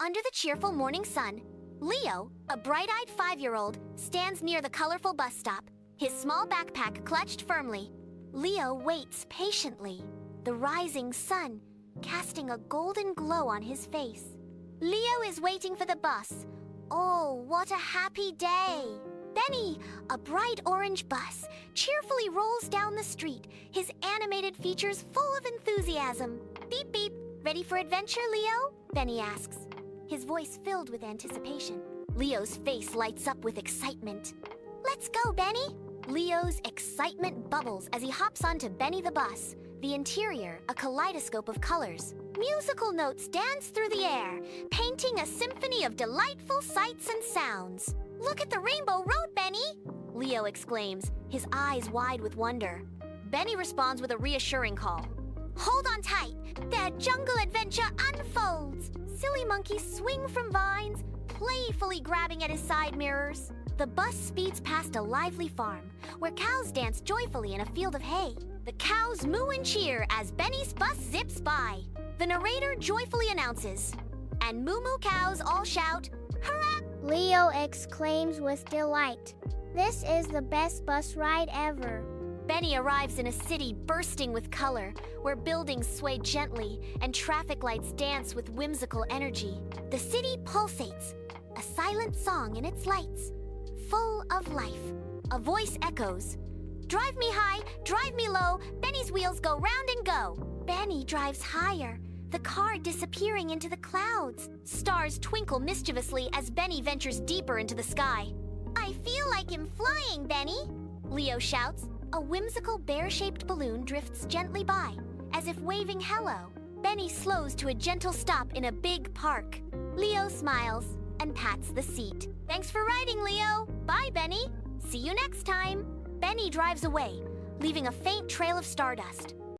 Under the cheerful morning sun, Leo, a bright-eyed 5-year-old, stands near the colorful bus stop, his small backpack clutched firmly. Leo waits patiently, the rising sun casting a golden glow on his face. Leo is waiting for the bus. Oh, what a happy day! Benny, a bright orange bus, cheerfully rolls down the street, his animated features full of enthusiasm. Beep beep, ready for adventure, Leo? Benny asks, his voice filled with anticipation. Leo's face lights up with excitement. Let's go, Benny! Leo's excitement bubbles as he hops onto Benny the bus, the interior a kaleidoscope of colors. Musical notes dance through the air, painting a symphony of delightful sights and sounds. Look at the rainbow road, Benny! Leo exclaims, his eyes wide with wonder. Benny responds with a reassuring call. Hold on tight, the jungle adventure unfolds! Silly monkeys swing from vines, playfully grabbing at his side mirrors. The bus speeds past a lively farm, where cows dance joyfully in a field of hay. The cows moo and cheer as Benny's bus zips by. The narrator joyfully announces, and moo-moo cows all shout, "Hurrah!" Leo exclaims with delight. This is the best bus ride ever. Benny arrives in a city bursting with color, where buildings sway gently and traffic lights dance with whimsical energy. The city pulsates, a silent song in its lights, full of life. A voice echoes, "Drive me high, drive me low, Benny's wheels go round and go." Benny drives higher, the car disappearing into the clouds. Stars twinkle mischievously as Benny ventures deeper into the sky. "I feel like I'm flying, Benny," Leo shouts. A whimsical bear-shaped balloon drifts gently by, as if waving hello. Benny slows to a gentle stop in a big park. Leo smiles and pats the seat. "Thanks for riding, Leo. Bye, Benny. See you next time." Benny drives away, leaving a faint trail of stardust.